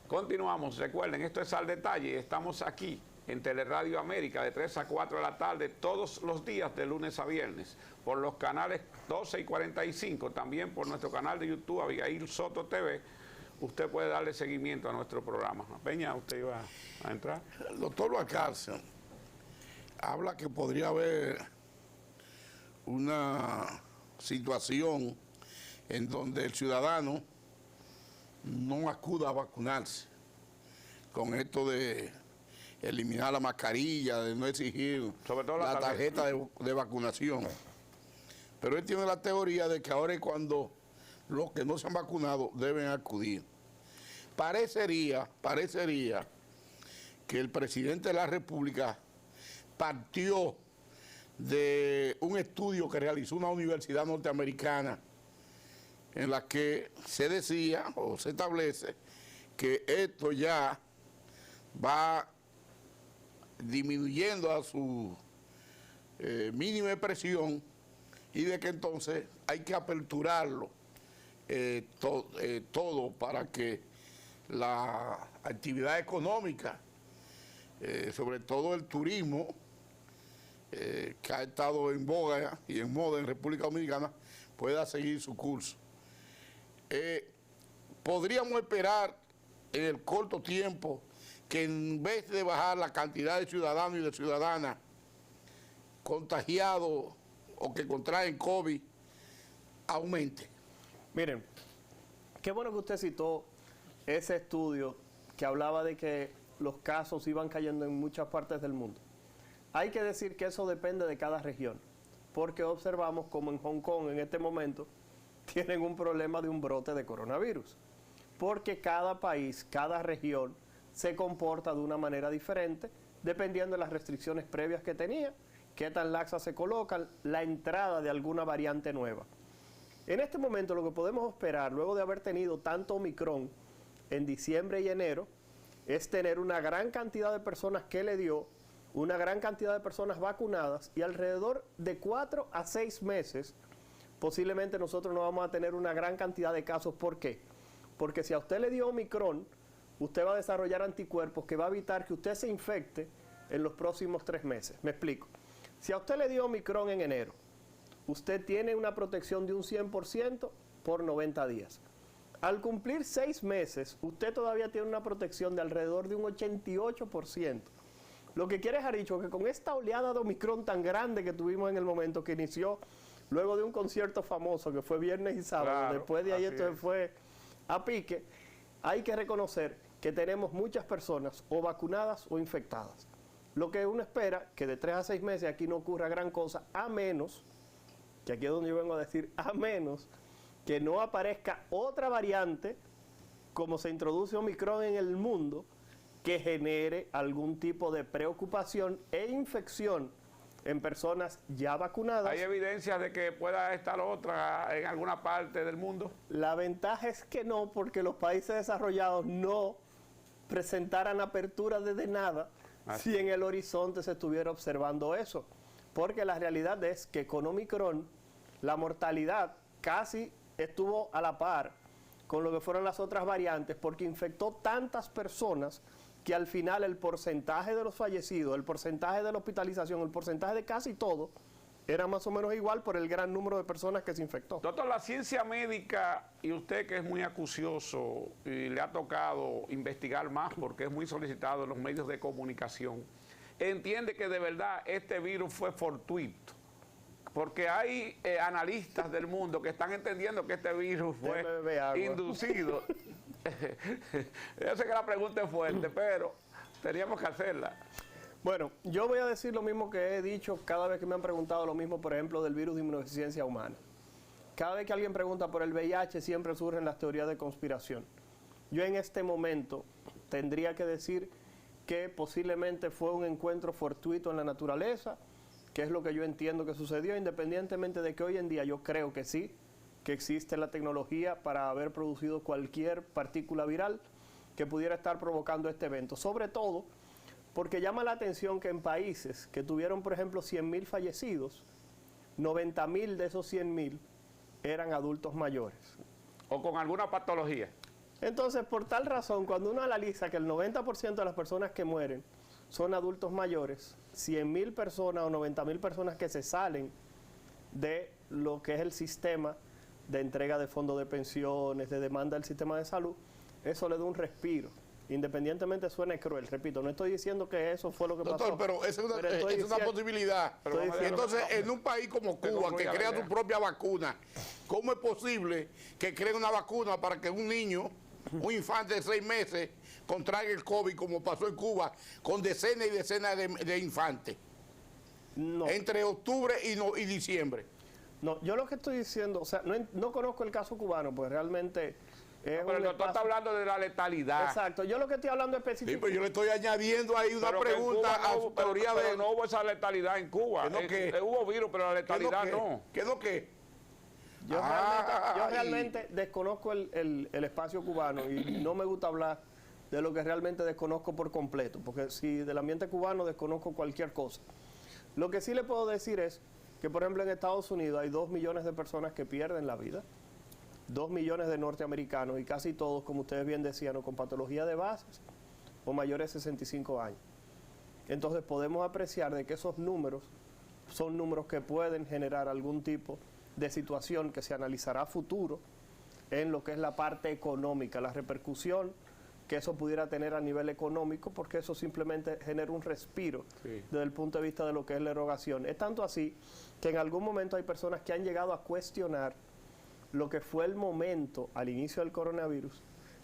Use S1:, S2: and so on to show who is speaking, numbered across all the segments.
S1: Continuamos, recuerden, esto es Al Detalle, estamos aquí en Teleradio América de 3 a 4 de la tarde todos los días de lunes a viernes por los canales 12 y 45, también por nuestro canal de YouTube Abigail Soto TV. Usted puede darle seguimiento a nuestro programa. Peña, ¿usted iba a entrar?
S2: El doctor Valcárcel habla que podría haber una situación en donde el ciudadano no acuda a vacunarse con esto de eliminar la mascarilla, de no exigir sobre todo la tarjeta de vacunación. Pero él tiene la teoría de que ahora es cuando los que no se han vacunado deben acudir. Parecería que el presidente de la República partió de un estudio que realizó una universidad norteamericana en la que se decía o se establece que esto ya va disminuyendo a su mínima expresión y de que entonces hay que aperturarlo todo para que la actividad económica, sobre todo el turismo, que ha estado en boga y en moda en República Dominicana, pueda seguir su curso. Podríamos esperar en el corto tiempo que en vez de bajar la cantidad de ciudadanos y de ciudadanas contagiados o que contraen COVID, aumente.
S3: Miren, qué bueno que usted citó ese estudio que hablaba de que los casos iban cayendo en muchas partes del mundo. Hay que decir que eso depende de cada región, porque observamos como en Hong Kong en este momento tienen un problema de un brote de coronavirus, porque cada país, cada región se comporta de una manera diferente dependiendo de las restricciones previas que tenía, qué tan laxas se colocan, la entrada de alguna variante nueva. En este momento lo que podemos esperar, luego de haber tenido tanto Omicron en diciembre y enero, es tener una gran cantidad de personas que le dio, una gran cantidad de personas vacunadas y alrededor de 4 a 6 meses posiblemente nosotros no vamos a tener una gran cantidad de casos. ¿Por qué? Porque si a usted le dio Omicron, usted va a desarrollar anticuerpos que va a evitar que usted se infecte en los próximos 3 meses. Me explico. Si a usted le dio Omicron en enero, usted tiene una protección de un 100% por 90 días. Al cumplir 6 meses, usted todavía tiene una protección de alrededor de un 88%. Lo que quiere dejar dicho que con esta oleada de Omicron tan grande que tuvimos en el momento, que inició luego de un concierto famoso que fue viernes y sábado, claro, después de ahí esto fue a pique, hay que reconocer que tenemos muchas personas o vacunadas o infectadas. Lo que uno espera, que de 3 a 6 meses aquí no ocurra gran cosa, a menos, que aquí es donde yo vengo a decir, a menos que no aparezca otra variante, como se introduce Omicron en el mundo, que genere algún tipo de preocupación e infección en personas ya vacunadas.
S1: ¿Hay evidencia de que pueda estar otra en alguna parte del mundo?
S3: La ventaja es que no, porque los países desarrollados no presentaran apertura desde nada si en el horizonte se estuviera observando eso. Porque la realidad es que con Omicron la mortalidad casi estuvo a la par con lo que fueron las otras variantes, porque infectó tantas personas que al final el porcentaje de los fallecidos, el porcentaje de la hospitalización, el porcentaje de casi todo, era más o menos igual por el gran número de personas que se infectó.
S1: Doctor, la ciencia médica, y usted que es muy acucioso y le ha tocado investigar más porque es muy solicitado en los medios de comunicación, entiende que de verdad este virus fue fortuito. Porque hay analistas del mundo que están entendiendo que este virus fue inducido. Yo sé que la pregunta es fuerte, pero teníamos que hacerla.
S3: Bueno, yo voy a decir lo mismo que he dicho cada vez que me han preguntado lo mismo, por ejemplo, del virus de inmunodeficiencia humana. Cada vez que alguien pregunta por el VIH, siempre surgen las teorías de conspiración. Yo en este momento tendría que decir que posiblemente fue un encuentro fortuito en la naturaleza, que es lo que yo entiendo que sucedió, independientemente de que hoy en día yo creo que sí, que existe la tecnología para haber producido cualquier partícula viral que pudiera estar provocando este evento. Sobre todo porque llama la atención que en países que tuvieron, por ejemplo, 100.000 fallecidos, 90.000 de esos 100.000 eran adultos mayores.
S1: O con alguna patología.
S3: Entonces, por tal razón, cuando uno analiza que el 90% de las personas que mueren son adultos mayores, 100.000 personas o 90.000 personas que se salen de lo que es el sistema de entrega de fondos de pensiones, de demanda del sistema de salud, eso le da un respiro. Independientemente suene cruel, repito, no estoy diciendo que eso fue lo que pasó.
S2: Doctor, pero esa es una posibilidad. Y entonces, en un país como Cuba, que crea su propia vacuna, ¿cómo es posible que cree una vacuna para que un niño, un infante de 6 meses, contraiga el COVID, como pasó en Cuba, con decenas y decenas de infantes?
S3: No.
S2: Entre octubre y diciembre.
S3: No, yo lo que estoy diciendo, o sea, no conozco el caso cubano, pues realmente...
S1: pero el doctor está hablando de la letalidad.
S3: Exacto, yo lo que estoy hablando
S2: Sí,
S3: específicamente...
S2: pero yo le estoy añadiendo ahí una pregunta a su teoría de...
S1: Pero no hubo esa letalidad en Cuba. Hubo virus, pero la letalidad no.
S2: ¿Qué es lo que?
S3: Yo realmente desconozco el espacio cubano y no me gusta hablar de lo que realmente desconozco por completo, porque si del ambiente cubano desconozco cualquier cosa. Lo que sí le puedo decir es que, por ejemplo, en Estados Unidos hay 2 millones de personas que pierden la vida, 2 millones de norteamericanos y casi todos, como ustedes bien decían, con patología de bases o mayores de 65 años. Entonces podemos apreciar de que esos números son números que pueden generar algún tipo de situación que se analizará a futuro en lo que es la parte económica, la repercusión que eso pudiera tener a nivel económico, porque eso simplemente genera un respiro desde el punto de vista de lo que es la erogación. Es tanto así que en algún momento hay personas que han llegado a cuestionar lo que fue el momento al inicio del coronavirus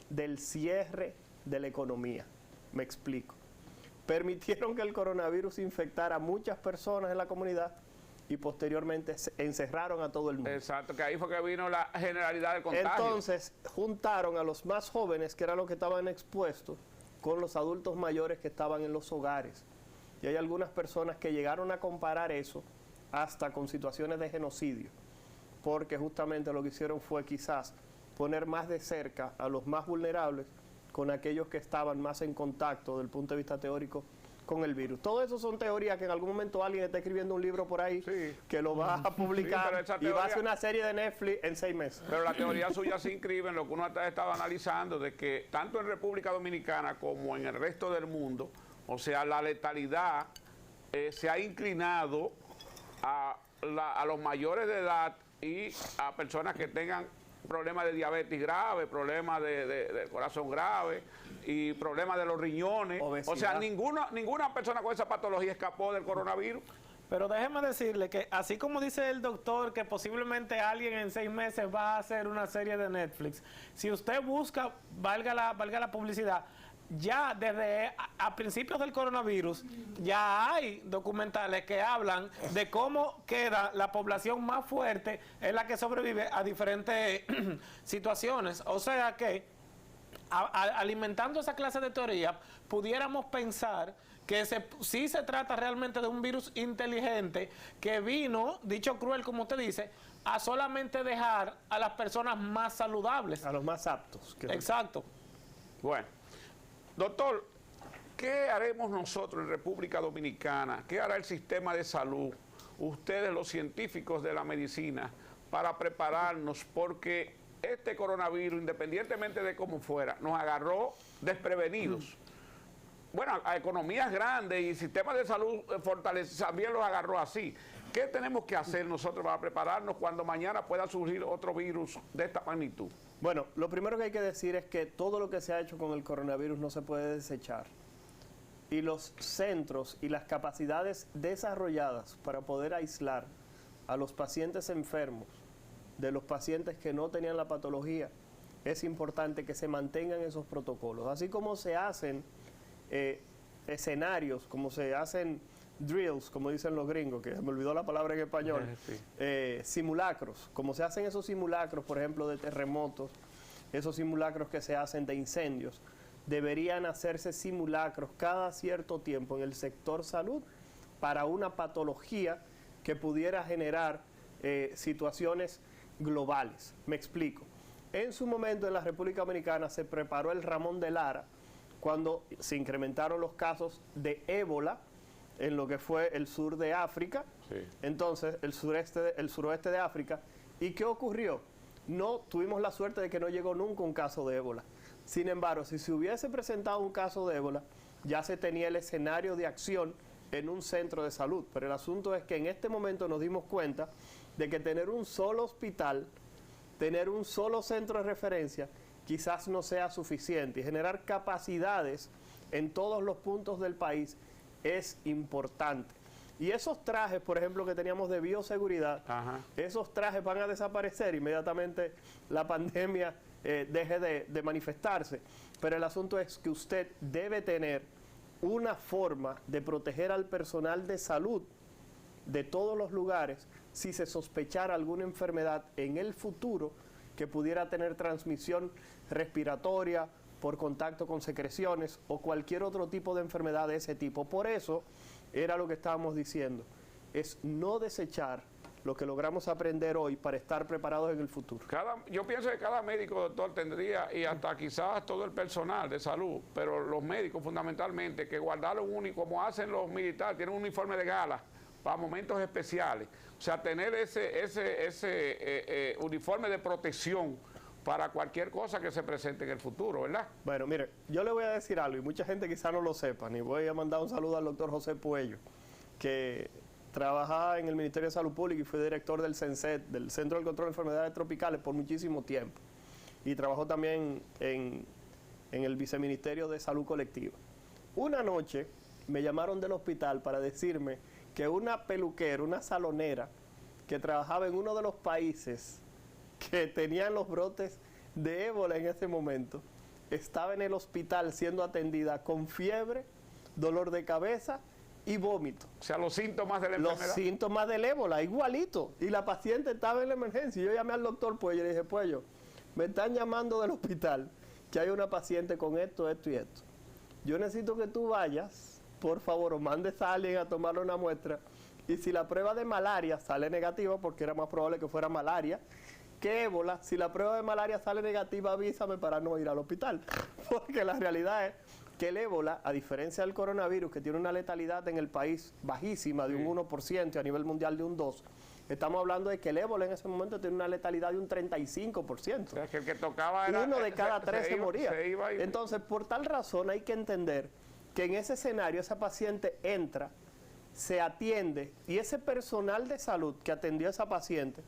S3: del cierre de la economía. Me explico. Permitieron que el coronavirus infectara a muchas personas en la comunidad y posteriormente encerraron a todo el mundo.
S1: Exacto, que ahí fue que vino la generalidad del contagio.
S3: Entonces, juntaron a los más jóvenes, que eran los que estaban expuestos, con los adultos mayores que estaban en los hogares. Y hay algunas personas que llegaron a comparar eso hasta con situaciones de genocidio, porque justamente lo que hicieron fue quizás poner más de cerca a los más vulnerables con aquellos que estaban más en contacto desde el punto de vista teórico con el virus. Todo eso son teorías que en algún momento alguien está escribiendo un libro por ahí que lo va a publicar y va a hacer una serie de Netflix en 6 meses.
S1: Pero la teoría suya se inscribe en lo que uno ha estado analizando, de que tanto en República Dominicana como en el resto del mundo, o sea, la letalidad se ha inclinado a los mayores de edad y a personas que tengan problemas de diabetes grave, problemas de corazón grave y problemas de los riñones. Obesidad. O sea, ninguna persona con esa patología escapó del coronavirus.
S4: Pero déjeme decirle que así como dice el doctor que posiblemente alguien en 6 meses va a hacer una serie de Netflix, si usted busca, valga la publicidad, ya desde a principios del coronavirus ya hay documentales que hablan de cómo queda la población más fuerte, es la que sobrevive a diferentes situaciones. O sea que alimentando esa clase de teoría pudiéramos pensar que sí se trata realmente de un virus inteligente que vino, dicho cruel como usted dice, a solamente dejar a las personas más saludables.
S3: A los más aptos.
S4: Exacto.
S1: Bueno. Doctor, ¿qué haremos nosotros en República Dominicana? ¿Qué hará el sistema de salud? Ustedes, los científicos de la medicina, para prepararnos, porque este coronavirus, independientemente de cómo fuera, nos agarró desprevenidos. Bueno, a economías grandes y sistemas de salud fortalecidos también los agarró así. ¿Qué tenemos que hacer nosotros para prepararnos cuando mañana pueda surgir otro virus de esta magnitud?
S3: Bueno, lo primero que hay que decir es que todo lo que se ha hecho con el coronavirus no se puede desechar. Y los centros y las capacidades desarrolladas para poder aislar a los pacientes enfermos de los pacientes que no tenían la patología, es importante que se mantengan esos protocolos. Así como se hacen escenarios, como se hacen drills, como dicen los gringos, que me olvidó la palabra en español, simulacros, como se hacen esos simulacros, por ejemplo, de terremotos, esos simulacros que se hacen de incendios, deberían hacerse simulacros cada cierto tiempo en el sector salud para una patología que pudiera generar situaciones globales. Me explico. En su momento en la República Dominicana se preparó el Ramón de Lara cuando se incrementaron los casos de ébola en lo que fue el sur de África, entonces el suroeste de África. ¿Y qué ocurrió? no tuvimos la suerte de que no llegó nunca un caso de ébola. Sin embargo, si se hubiese presentado un caso de ébola, ya se tenía el escenario de acción en un centro de salud. Pero el asunto es que en este momento nos dimos cuenta de que tener un solo hospital, tener un solo centro de referencia, quizás no sea suficiente. Y generar capacidades en todos los puntos del país es importante. Y esos trajes, por ejemplo, que teníamos de bioseguridad, esos trajes van a desaparecer inmediatamente la pandemia deje de manifestarse. Pero el asunto es que usted debe tener una forma de proteger al personal de salud de todos los lugares si se sospechara alguna enfermedad en el futuro que pudiera tener transmisión respiratoria por contacto con secreciones o cualquier otro tipo de enfermedad de ese tipo. Por eso era lo que estábamos diciendo, es no desechar lo que logramos aprender hoy para estar preparados en el futuro.
S1: Yo pienso que cada médico, doctor, tendría, y hasta quizás todo el personal de salud, pero los médicos fundamentalmente, que guardaron como hacen los militares, tienen un uniforme de gala para momentos especiales. O sea, tener ese uniforme de protección para cualquier cosa que se presente en el futuro, ¿verdad?
S3: Bueno, mire, yo le voy a decir algo, y mucha gente quizá no lo sepa, y voy a mandar un saludo al doctor José Puello, que trabajaba en el Ministerio de Salud Pública y fue director del CENSET, del Centro del Control de Enfermedades Tropicales, por muchísimo tiempo. Y trabajó también en el Viceministerio de Salud Colectiva. Una noche me llamaron del hospital para decirme que una peluquera, una salonera, que trabajaba en uno de los países que tenían los brotes de ébola en ese momento, estaba en el hospital siendo atendida con fiebre, dolor de cabeza y vómito.
S1: O sea, los síntomas de la enfermedad.
S3: Los síntomas del ébola, igualito. Y la paciente estaba en la emergencia. Yo llamé al doctor Puello y le dije, Puello, me están llamando del hospital que hay una paciente con esto, esto y esto. Yo necesito que tú vayas, por favor, o mandes a alguien a tomarle una muestra. Y si la prueba de malaria sale negativa, porque era más probable que fuera malaria que ébola, si la prueba de malaria sale negativa, avísame para no ir al hospital. Porque la realidad es que el ébola, a diferencia del coronavirus, que tiene una letalidad en el país bajísima de un 1% y a nivel mundial de un 2%, estamos hablando de que el ébola en ese momento tiene una letalidad de un 35%.
S1: O sea, que el que tocaba era...
S3: Uno de cada tres se moría. Entonces, por tal razón hay que entender que en ese escenario esa paciente entra, se atiende, y ese personal de salud que atendió a esa paciente,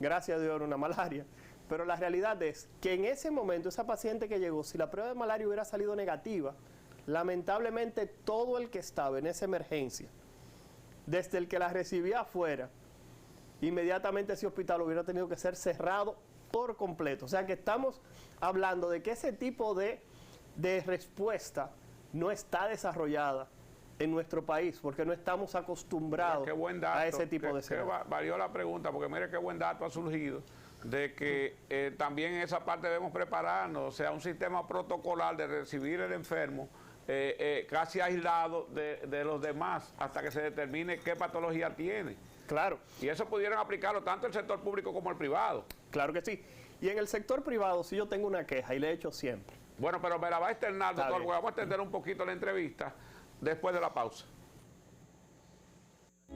S3: gracias a Dios era una malaria, pero la realidad es que en ese momento esa paciente que llegó, si la prueba de malaria hubiera salido negativa, lamentablemente todo el que estaba en esa emergencia, desde el que la recibía afuera, inmediatamente ese hospital hubiera tenido que ser cerrado por completo. O sea que estamos hablando de que ese tipo de respuesta no está desarrollada en nuestro país, porque no estamos acostumbrados a ese tipo de escenario.
S1: Valió la pregunta, porque mire qué buen dato ha surgido, de que también en esa parte debemos prepararnos, o sea, un sistema protocolar de recibir el enfermo casi aislado de los demás, hasta que se determine qué patología tiene.
S3: Claro.
S1: Y eso pudieran aplicarlo tanto el sector público como el privado.
S3: Claro que sí. Y en el sector privado sí yo tengo una queja, y le he hecho siempre.
S1: Bueno, pero me la va a externar, doctor, porque vamos a extender un poquito la entrevista después de la pausa.